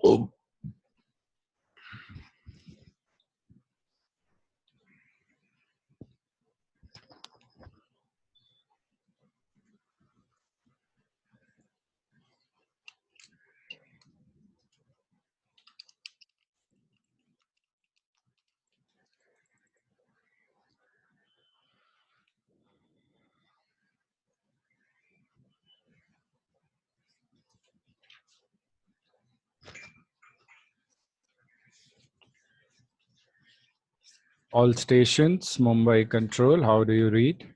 Oh. All stations, Mumbai Control, how do you read?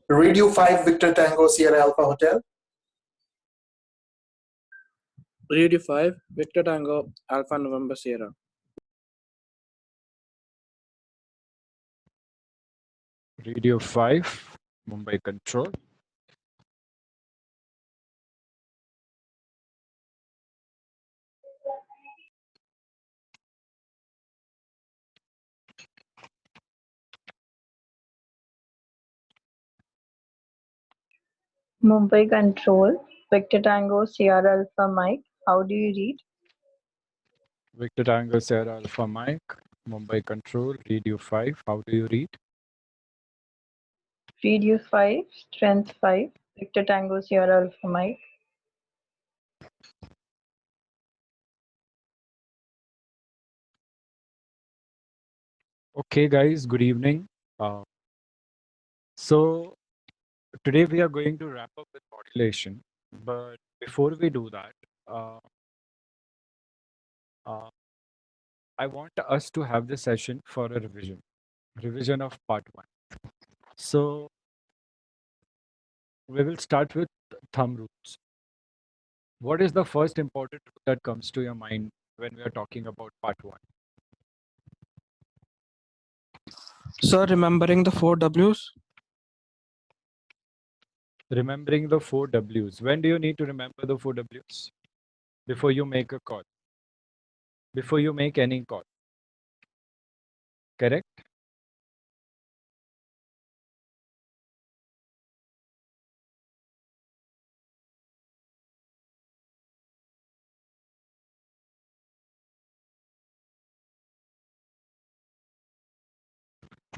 Radio 5 Victor Tango Sierra Alpha Hotel. Radio 5 Victor Tango Alpha November Sierra. Radio 5, Mumbai Control. Mumbai Control, Victor Tango Sierra Alpha Mike, how do you read? Victor Tango Sierra Alpha Mike, Mumbai Control, Radio 5, how do you read? Radio 5, Strength 5, Victor Tango Sierra Alpha Mike. Okay, guys, good evening. So today we are going to wrap up with modulation, but before we do that, I want us to have this session for a revision of part 1. So we will start with thumb rules. What is the first important rule that comes to your mind when we are talking about part 1? Sir, remembering the 4 W's? Remembering the 4 W's. When do you need to remember the 4 W's? Before you make a call. Before you make any call. Correct?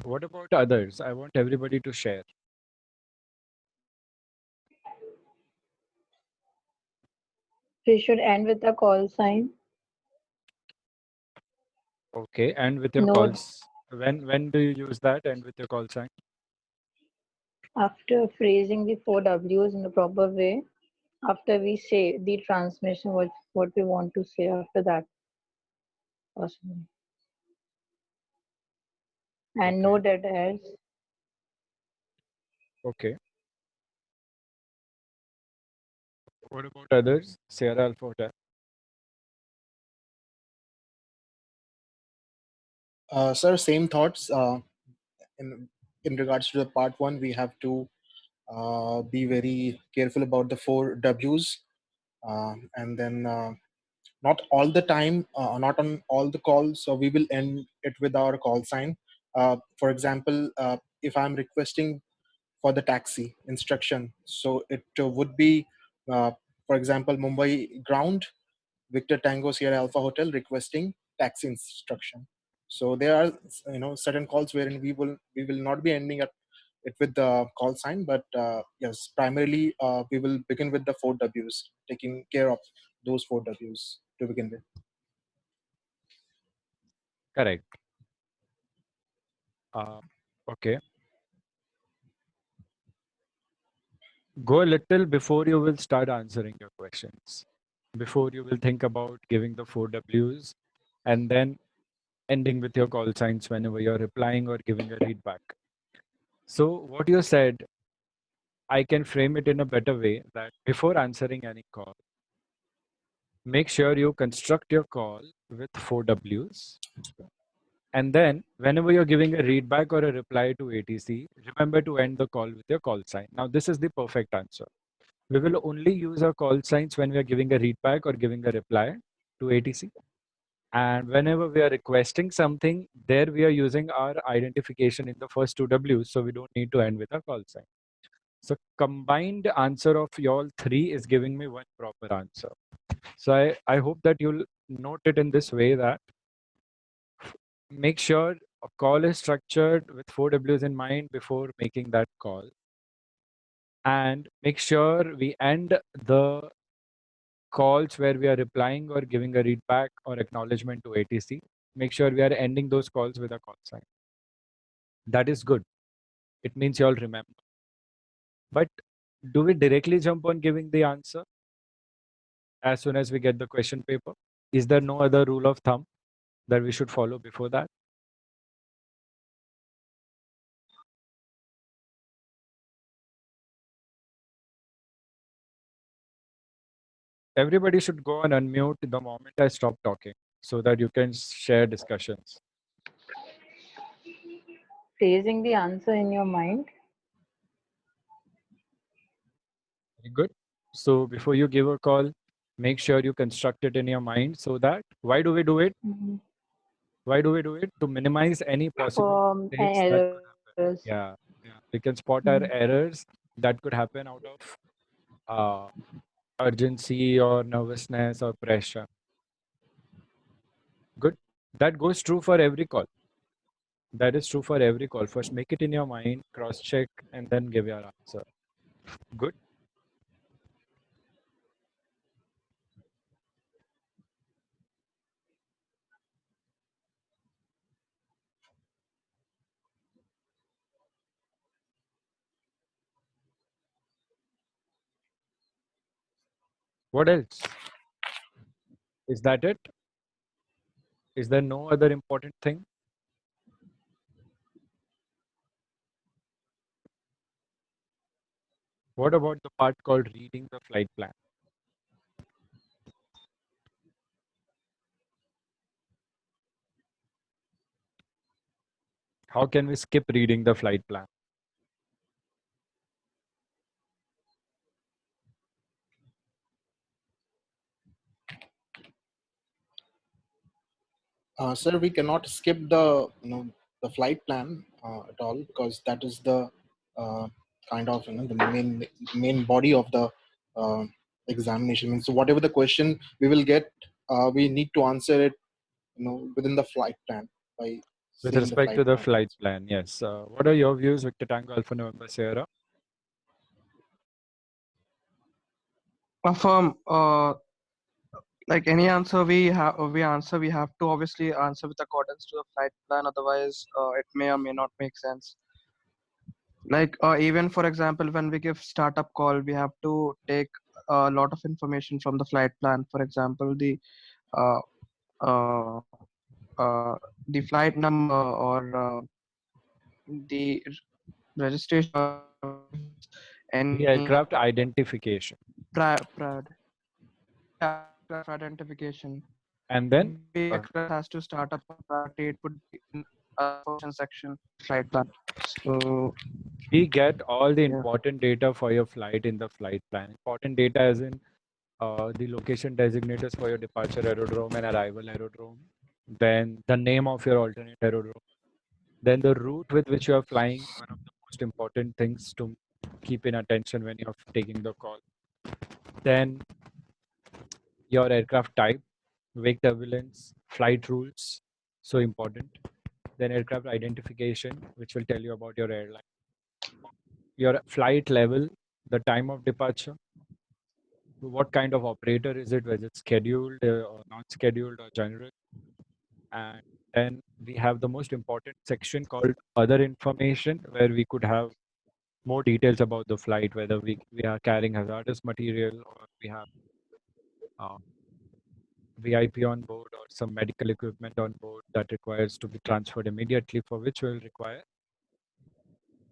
What about others? I want everybody to share. We should end with a call sign. Okay, and with your No. calls. When do you use that and with your call sign? After phrasing the 4 W's in the proper way, after we say the transmission, what we want to say after that. Possibly. And no dead airs. Okay. What about others? Sierra Alpha Hotel. Sir, same thoughts. In regards to the part 1, we have to be very careful about the 4 W's, and then not all the time, not on all the calls. So we will end it with our call sign. For example, if I'm requesting for the taxi instruction, so it would be, for example, Mumbai ground, Victor Tango Sierra Alpha Hotel requesting taxi instruction. So there are certain calls wherein we will not be ending up it with the call sign, but yes, primarily we will begin with the 4 W's, taking care of those 4 W's to begin with. Correct. Okay. Go a little before you will start answering your questions. Before you will think about giving the 4 W's and then ending with your call signs whenever you're replying or giving a readback. So what you said, I can frame it in a better way that before answering any call, make sure you construct your call with 4 W's. And then whenever you're giving a readback or a reply to ATC, remember to end the call with your call sign. Now, this is the perfect answer. We will only use our call signs when we are giving a readback or giving a reply to ATC. And whenever we are requesting something, there we are using our identification in the first 2 W's, so we don't need to end with a call sign. So combined answer of y'all three is giving me one proper answer. So I hope that you'll note it in this way that make sure a call is structured with 4Ws in mind before making that call. And make sure we end the calls where we are replying or giving a readback or acknowledgement to ATC. Make sure we are ending those calls with a call sign. That is good. It means you all remember. But do we directly jump on giving the answer as soon as we get the question paper? Is there no other rule of thumb that we should follow before that? Everybody should go and unmute the moment I stop talking so that you can share discussions. Phrasing the answer in your mind. Very good. So before you give a call, make sure you construct it in your mind so that why do we do it? Mhm. Why do we do it? To minimize any possible For mistakes that could happen. errors. Yeah, we can spot our Mhm. errors that could happen out of urgency or nervousness or pressure. Good. That goes true for every call. That is true for every call. First, make it in your mind, cross check, and then give your answer. Good. What else? Is that it? Is there no other important thing? What about the part called reading the flight plan? How can we skip reading the flight plan? Sir, we cannot skip the the flight plan at all, because that is the kind of the main body of the uh, examination. So whatever the question we will get, we need to answer it within the flight plan by With seeing the respect to flight the plan. flight plan, yes. What are your views, Victor Tango Alpha November Sierra? Affirm. Like any answer we have to obviously answer with accordance to the flight plan. Otherwise, it may or may not make sense. Like even for example, when we give startup call, we have to take a lot of information from the flight plan. For example, uh, uh, the flight number or the registration, The any aircraft identification. prior aircraft identification. And then The aircraft has to start up priority. It would be in a function section flight plan. So we get all the yeah. important data for your flight in the flight plan. Important data as in the location designators for your departure aerodrome and arrival aerodrome. Then the name of your alternate aerodrome. Then the route with which you are flying, one of the most important things to keep in attention when you're taking the call. Then your aircraft type, wake turbulence, flight rules, so important. Then aircraft identification, which will tell you about your airline. Your flight level, the time of departure, what kind of operator is it, whether it's scheduled or not scheduled or general. And then we have the most important section called other information, where we could have more details about the flight, whether we are carrying hazardous material or we have uh, VIP on board or some medical equipment on board that requires to be transferred immediately, for which will require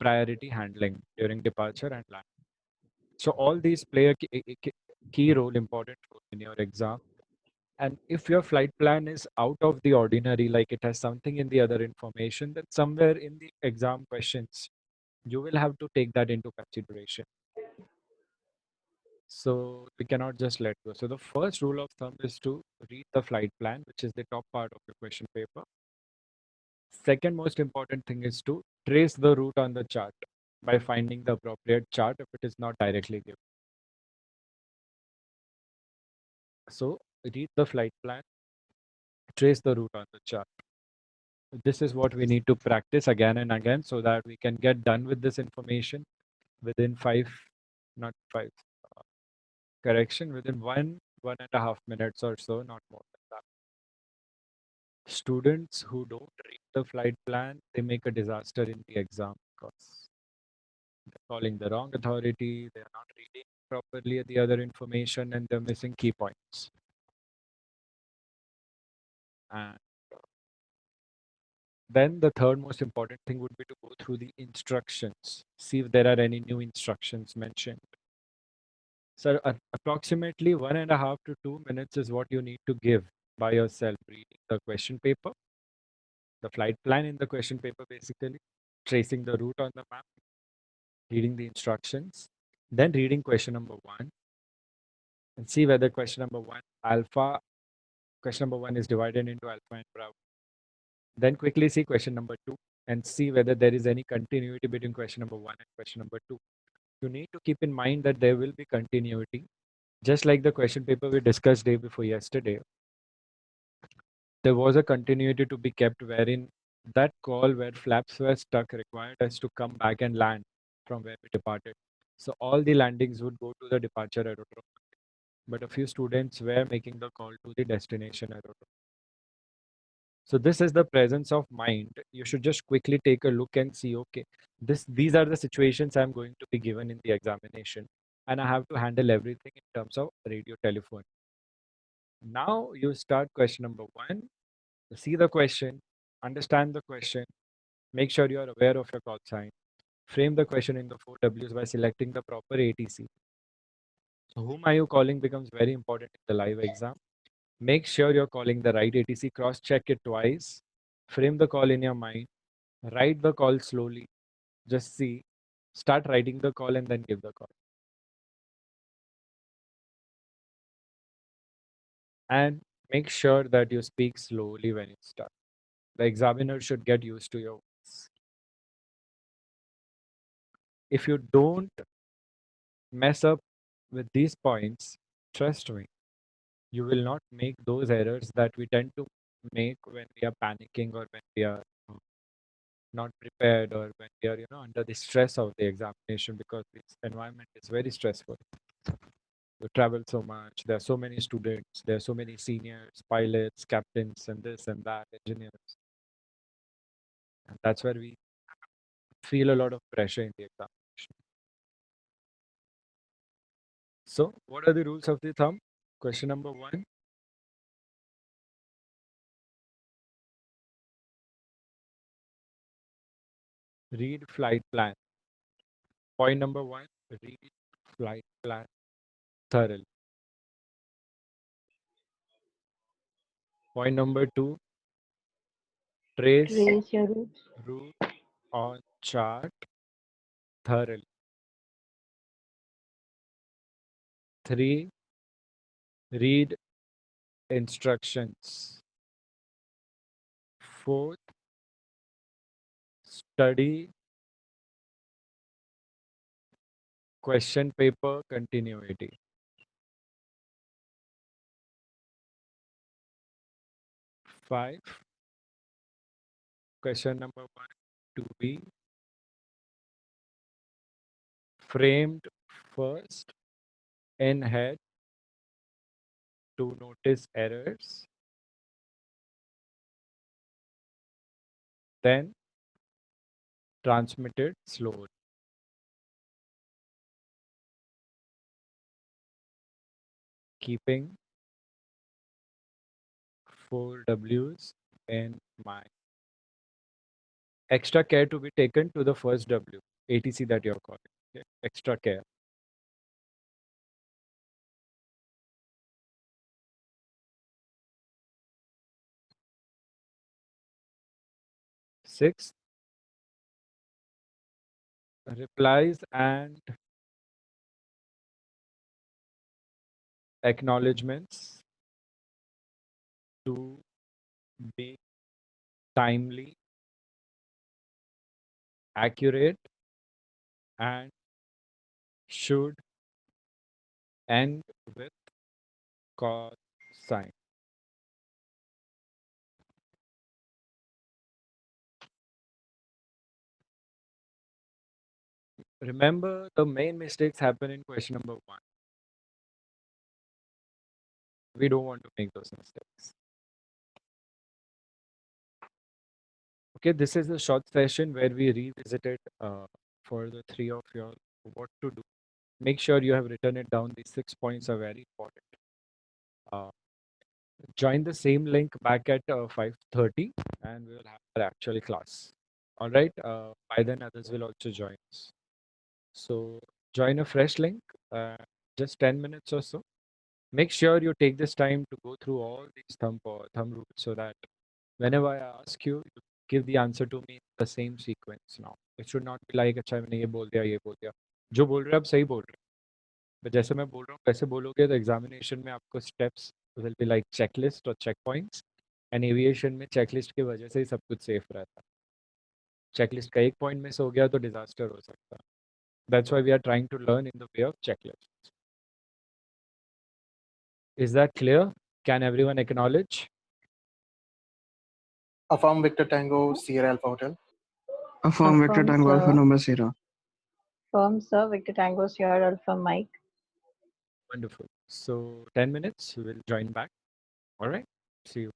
priority handling during departure and landing. So all these play a key role, important role in your exam. And if your flight plan is out of the ordinary, like it has something in the other information, then somewhere in the exam questions, you will have to take that into consideration. So we cannot just let go. So the first rule of thumb is to read the flight plan, which is the top part of your question paper. Second most important thing is to trace the route on the chart. by finding the appropriate chart if it is not directly given. So read the flight plan, trace the route on the chart. This is what we need to practice again and again so that we can get done with this information within not five, correction, within 1.5 minutes or so, not more than that. Students who don't read the flight plan, they make a disaster in the exam because they're calling the wrong authority, they're not reading properly the other information, and they're missing key points. And then the third most important thing would be to go through the instructions, see if there are any new instructions mentioned. So approximately 1.5 to 2 minutes is what you need to give by yourself, reading the question paper, the flight plan in the question paper, basically, tracing the route on the map, reading the instructions, then reading question number 1 and see whether question number 1 is divided into alpha and bravo. Then quickly see question number 2 and see whether there is any continuity between question number 1 and question number 2. You need to keep in mind that there will be continuity. Just like the question paper we discussed day before yesterday, there was a continuity to be kept wherein that call where flaps were stuck required us to come back and land from where we departed. So all the landings would go to the departure aerodrome, but a few students were making the call to the destination aerodrome. So this is the presence of mind. You should just quickly take a look and see, okay, these are the situations I'm going to be given in the examination, and I have to handle everything in terms of radio telephone. Now you start question number 1, see the question, understand the question, make sure you are aware of your call sign, frame the question in the 4Ws by selecting the proper ATC. So whom are you calling becomes very important in the live exam. Make sure you're calling the right ATC, cross-check it twice, frame the call in your mind, write the call slowly, just see, start writing the call and then give the call. And make sure that you speak slowly when you start. The examiner should get used to your voice. If you don't mess up with these points, trust me, you will not make those errors that we tend to make when we are panicking or when we are not prepared or when we are under the stress of the examination, because this environment is very stressful. You travel so much, there are so many students, there are so many seniors, pilots, captains, and this and that, engineers, and that's where we feel a lot of pressure in the examination. So what are the rules of the thumb? Question number 1, read flight plan. Point number 1, read flight plan thoroughly. Point number 2, trace Trace your route. route on chart thoroughly. 3, read instructions. 4th, study question paper continuity. 5, question number 1 to be framed first in head to notice errors, then transmitted slowly. Keeping 4Ws in mind. Extra care to be taken to the first W, ATC that you're calling. Okay? Extra care. 6, replies and acknowledgements to be timely, accurate, and should end with cosine. Remember, the main mistakes happen in question number 1. We don't want to make those mistakes. Okay, this is a short session where we revisited for the 3 of you all what to do. Make sure you have written it down. These 6 points are very important. Join the same link back at 5:30 and we will have our actual class. All right, by then others will also join us. So join a fresh link, just 10 minutes or so. Make sure you take this time to go through all these thumb rules so that whenever I ask you, you give the answer to me in the same sequence now. It should not be like, अच्छा मैंने ये बोल दिया, ये बोल दिया. जो बोल रहे हैं आप सही बोल रहे हैं. But जैसे मैं बोल रहा हूँ वैसे बोलोगे तो एग्जामिनेशन में आपको steps will be like checklist or checkpoints. And aviation में checklist की वजह से ही सब कुछ safe रहता है. Checklist का एक point मिस हो गया तो disaster हो सकता है. That's why we are trying to learn in the way of checklists. Is that clear? Can everyone acknowledge? Affirm Victor Tango Sierra Alpha Hotel. Affirm Victor Affirm, Tango Alpha sir. November Sierra. Firm, sir. Victor Tango Sierra Alpha Mike. Wonderful. So 10 minutes, we'll join back. All right. See you.